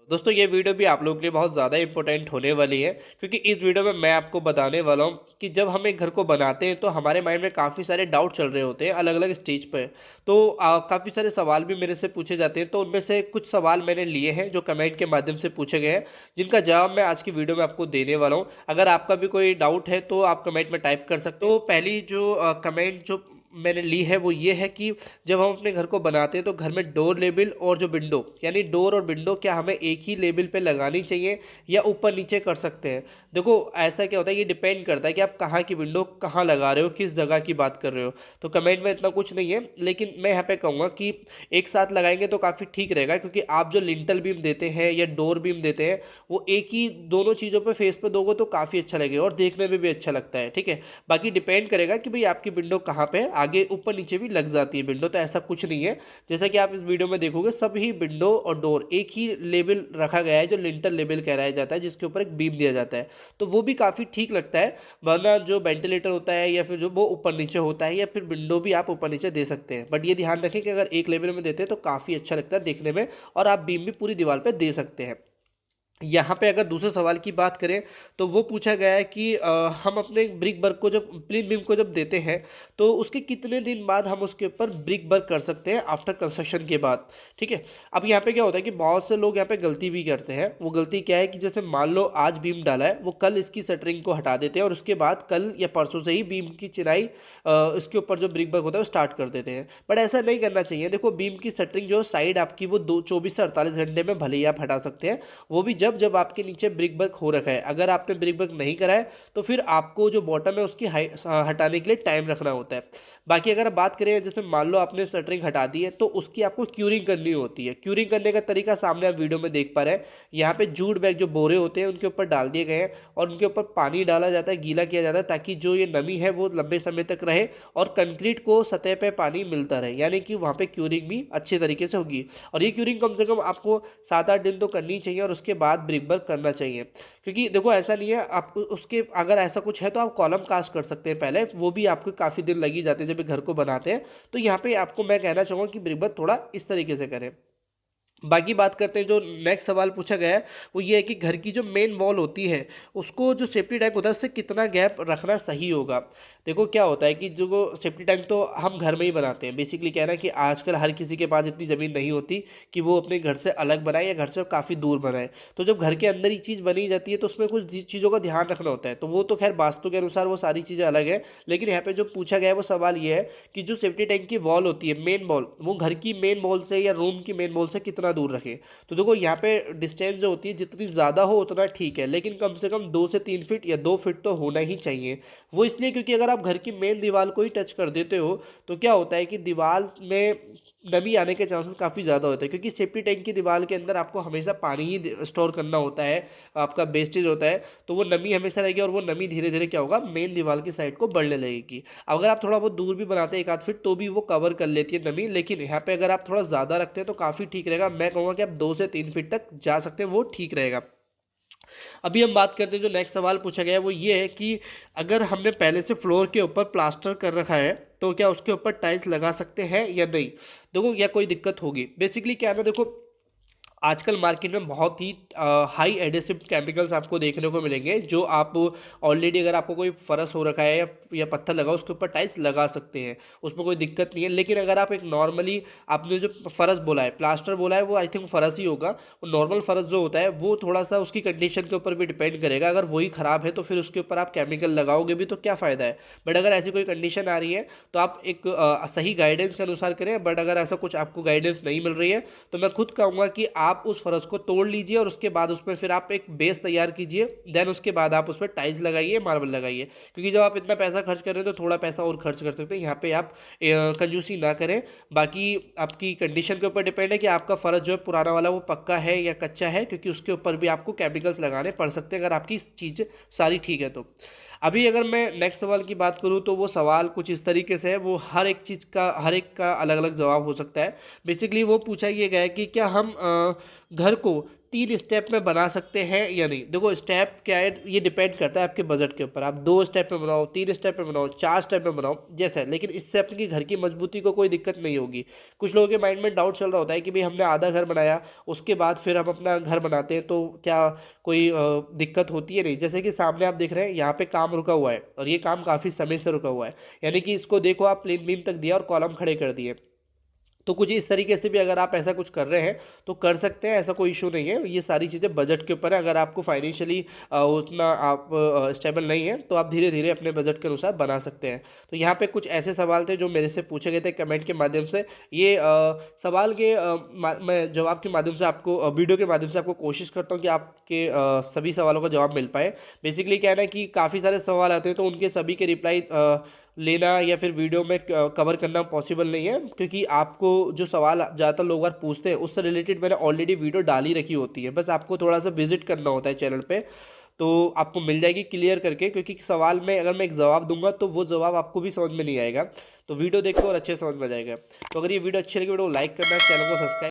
दोस्तों ये वीडियो भी आप लोगों के लिए बहुत ज़्यादा इंपॉर्टेंट होने वाली है, क्योंकि इस वीडियो में मैं आपको बताने वाला हूँ कि जब हम एक घर को बनाते हैं तो हमारे माइंड में काफ़ी सारे डाउट चल रहे होते हैं अलग अलग स्टेज पर। तो काफ़ी सारे सवाल भी मेरे से पूछे जाते हैं, तो उनमें से कुछ सवाल मैंने लिए हैं जो कमेंट के माध्यम से पूछे गए हैं, जिनका जवाब मैं आज की वीडियो में आपको देने वाला हूँ। अगर आपका भी कोई डाउट है तो आप कमेंट में टाइप कर सकते हो। तो पहली जो कमेंट जो मैंने ली है वो ये है कि जब हम अपने घर को बनाते हैं तो घर में डोर लेबल और जो विंडो, यानी डोर और विंडो, क्या हमें एक ही लेबल पे लगानी चाहिए या ऊपर नीचे कर सकते हैं। देखो ऐसा क्या होता है, ये डिपेंड करता है कि आप कहाँ की विंडो कहाँ लगा रहे हो, किस जगह की बात कर रहे हो। तो कमेंट में इतना कुछ नहीं है, लेकिन मैं यहाँ पे कहूँगा कि एक साथ लगाएंगे तो काफ़ी ठीक रहेगा, क्योंकि आप जो लिंटल बीम देते हैं या डोर बीम देते हैं वो एक ही दोनों चीज़ों पर फेस पे दोगे तो काफ़ी अच्छा लगेगा और देखने में भी अच्छा लगता है। ठीक है, बाकी डिपेंड करेगा कि भाई आपकी विंडो कहाँ पे है, आगे ऊपर नीचे भी लग जाती है विंडो, तो ऐसा कुछ नहीं है। जैसा कि आप इस वीडियो में देखोगे सभी विंडो और डोर एक ही लेबल रखा गया है जो लिंटल लेबल कहलाया जाता है, जिसके ऊपर एक बीम दिया जाता है। तो वो भी काफ़ी ठीक लगता है। वरना जो वेंटिलेटर होता है या फिर जो वो ऊपर नीचे होता है, या फिर विंडो भी आप ऊपर नीचे दे सकते हैं, बट ये ध्यान रखें कि अगर एक लेवल में देते हैं तो काफ़ी अच्छा लगता है देखने में, और आप बीम भी पूरी दीवार पर दे सकते हैं। यहाँ पे अगर दूसरे सवाल की बात करें तो वो पूछा गया है कि हम अपने ब्रिक वर्क को जब प्लीन बीम को जब देते हैं तो उसके कितने दिन बाद हम उसके ऊपर ब्रिक वर्क कर सकते हैं आफ्टर कंस्ट्रक्शन के बाद। ठीक है, अब यहाँ पे क्या होता है कि बहुत से लोग यहाँ पे गलती भी करते हैं। वो गलती क्या है कि जैसे मान लो आज बीम डाला है, वो कल इसकी शटरिंग को हटा देते हैं और उसके बाद कल या परसों से ही बीम की चिनाई इसके ऊपर जो ब्रिक वर्क होता है वो स्टार्ट कर देते हैं। बट ऐसा नहीं करना चाहिए। देखो बीम की शटरिंग जो साइड आपकी वो 24 से 48 घंटे में भले ही आप हटा सकते हैं, वो भी जब जब आपके नीचे ब्रिक वर्क हो रखा है। अगर आपने ब्रिक वर्क नहीं करा है तो फिर आपको जो बॉटम है उसकी हटाने के लिए टाइम रखना होता है। बाकी अगर बात करें, जैसे मान लो आपने शटरिंग हटा दी है तो उसकी आपको क्यूरिंग करनी होती है। क्यूरिंग करने का तरीका सामने आप वीडियो में देख पा रहे हैं। यहाँ पे जूट बैग जो बोरे होते हैं उनके ऊपर डाल दिए गए हैं और उनके ऊपर पानी डाला जाता है, गीला किया जाता है, ताकि जो ये नमी है वो लंबे समय तक रहे और कंक्रीट को सतह पे पानी मिलता रहे, यानी कि वहाँ पे क्यूरिंग भी अच्छे तरीके से होगी। और ये क्यूरिंग कम से कम आपको 7-8 दिन तो करनी चाहिए और उसके बाद ब्रिक वर्क करना चाहिए। क्योंकि देखो ऐसा नहीं है, आप उसके अगर ऐसा कुछ है तो आप कॉलम कास्ट कर सकते हैं पहले, वो भी आपको काफ़ी दिन लग ही जाते हैं जब घर को बनाते हैं। तो यहाँ पे आपको मैं कहना चाहूँगा कि ब्रिक वर्क थोड़ा इस तरीके से करें। बाकी बात करते हैं, जो नेक्स्ट सवाल पूछा गया है वो ये है कि घर की जो मेन वॉल होती है उसको जो सेफ्टी टैंक होता है उससे कितना गैप रखना सही होगा। देखो क्या होता है कि जो सेफ्टी टैंक तो हम घर में ही बनाते हैं। बेसिकली क्या है ना कि आजकल हर किसी के पास इतनी ज़मीन नहीं होती कि वो अपने घर से अलग बनाए या घर से काफ़ी दूर बनाए। तो जब घर के अंदर ही चीज़ बनी जाती है तो उसमें कुछ चीज़ों का ध्यान रखना होता है। तो वो तो खैर वास्तु के अनुसार वो सारी चीज़ें अलग है, लेकिन यहाँ पे जो पूछा गया है वो सवाल ये है कि जो सेफ्टी टैंक की वॉल होती है, मेन वॉल, वो घर की मेन वॉल से या रूम की मेन वॉल से कितना दूर रखें। तो देखो यहाँ पे डिस्टेंस जो होती है जितनी ज़्यादा हो उतना ठीक है, लेकिन कम से कम 2 से 3 फीट या 2 फीट तो होना ही चाहिए। वो इसलिए क्योंकि अगर आप घर की मेन दीवार को ही टच कर देते हो तो क्या होता है कि दीवार में नमी आने के चांसेस काफ़ी ज़्यादा होते हैं, क्योंकि सेफ्टी टैंक की दीवार के अंदर आपको हमेशा पानी ही स्टोर करना होता है, आपका वेस्टेज होता है। तो वो नमी हमेशा रहेगी और वो नमी धीरे धीरे क्या होगा, मेन दीवार की साइड को बढ़ने लगेगी। अगर आप थोड़ा बहुत दूर भी बनाते हैं 1 आध फीट तो भी वो कवर कर लेती है नमी, लेकिन यहाँ पे अगर आप थोड़ा ज़्यादा रखते हैं तो काफ़ी ठीक रहेगा। मैं कहूँगा कि आप 2 से 3 फीट तक जा सकते हैं, वो ठीक रहेगा। अभी हम बात करते हैं, जो नेक्स्ट सवाल पूछा गया है वो ये है कि अगर हमने पहले से फ्लोर के ऊपर प्लास्टर कर रखा है तो क्या उसके ऊपर टाइल्स लगा सकते हैं या नहीं। देखो या कोई दिक्कत होगी। बेसिकली क्या है ना, देखो आजकल मार्केट में बहुत ही हाई एडेसिव केमिकल्स आपको देखने को मिलेंगे, जो आप ऑलरेडी अगर आपको कोई फरस हो रखा है या पत्थर लगा उसके ऊपर टाइल्स लगा सकते हैं, उसमें कोई दिक्कत नहीं है। लेकिन अगर आप एक नॉर्मली, आपने जो फरस बोला है, प्लास्टर बोला है, वो आई थिंक फरस ही होगा। वो नॉर्मल फरस जो होता है वो थोड़ा सा उसकी कंडीशन के ऊपर भी डिपेंड करेगा। अगर वही ख़राब है तो फिर उसके ऊपर आप केमिकल लगाओगे भी तो क्या फ़ायदा है। बट अगर ऐसी कोई कंडीशन आ रही है तो आप एक सही गाइडेंस के अनुसार करें। बट अगर ऐसा कुछ आपको गाइडेंस नहीं मिल रही है तो मैं खुद कहूँगा कि आप उस फरस को तोड़ लीजिए और उसके बाद उसमें फिर आप एक बेस तैयार कीजिए। देन उसके बाद आप उसमें टाइल्स लगाइए, मार्बल लगाइए। क्योंकि जब आप इतना पैसा खर्च कर रहे हैं तो थोड़ा पैसा और खर्च कर सकते हैं। यहाँ पे आप कंजूसी ना करें। बाकी आपकी कंडीशन के ऊपर डिपेंड है कि आपका फर्श जो है पुराना वाला वो पक्का है या कच्चा है, क्योंकि उसके ऊपर भी आपको केमिकल्स लगाने पड़ सकते हैं अगर आपकी चीज़ सारी ठीक है तो। अभी अगर मैं नेक्स्ट सवाल की बात करूँ तो वो सवाल कुछ इस तरीके से है, वो हर एक चीज़ का, हर एक का अलग अलग जवाब हो सकता है। बेसिकली वो पूछा ये गया है कि क्या हम घर को 3 स्टेप में बना सकते हैं या नहीं। देखो स्टेप क्या है, ये डिपेंड करता है आपके बजट के ऊपर। आप 2 स्टेप में बनाओ, 3 स्टेप में बनाओ, 4 स्टेप में बनाओ, जैसा है, लेकिन इससे आपकी घर की मजबूती को कोई दिक्कत नहीं होगी। कुछ लोगों के माइंड में डाउट चल रहा होता है कि भाई हमने आधा घर बनाया, उसके बाद फिर हम अपना घर बनाते हैं तो क्या कोई दिक्कत होती है? नहीं। जैसे कि सामने आप देख रहे हैं, यहाँ पे काम रुका हुआ है और ये काम काफ़ी समय से रुका हुआ है, यानी कि इसको देखो, आप प्लेन बीम तक दिया और कॉलम खड़े कर दिए। तो कुछ इस तरीके से भी अगर आप ऐसा कुछ कर रहे हैं तो कर सकते हैं, ऐसा कोई इशू नहीं है। ये सारी चीज़ें बजट के ऊपर है। अगर आपको फाइनेंशियली उतना आप स्टेबल नहीं है तो आप धीरे धीरे अपने बजट के अनुसार बना सकते हैं। तो यहाँ पे कुछ ऐसे सवाल थे जो मेरे से पूछे गए थे कमेंट के माध्यम से। ये सवाल के मैं जवाब के माध्यम से आपको वीडियो के माध्यम से आपको कोशिश करता हूँ कि आपके सभी सवालों का जवाब मिल पाए। बेसिकली क्या है ना कि काफ़ी सारे सवाल आते हैं तो उनके सभी के रिप्लाई लेना या फिर वीडियो में कवर करना पॉसिबल नहीं है, क्योंकि आपको जो सवाल ज़्यादातर लोग बार पूछते हैं उससे रिलेटेड मैंने ऑलरेडी वीडियो डाली रखी होती है। बस आपको थोड़ा सा विजिट करना होता है चैनल पे, तो आपको मिल जाएगी क्लियर करके। क्योंकि सवाल में अगर मैं एक जवाब दूंगा तो वो जवाब आपको भी समझ में नहीं आएगा, तो वीडियो देखो और अच्छे समझ में आ जाएगा। तो अगर ये वीडियो अच्छी लगी, वीडियो को लाइक करना, चैनल को सब्सक्राइब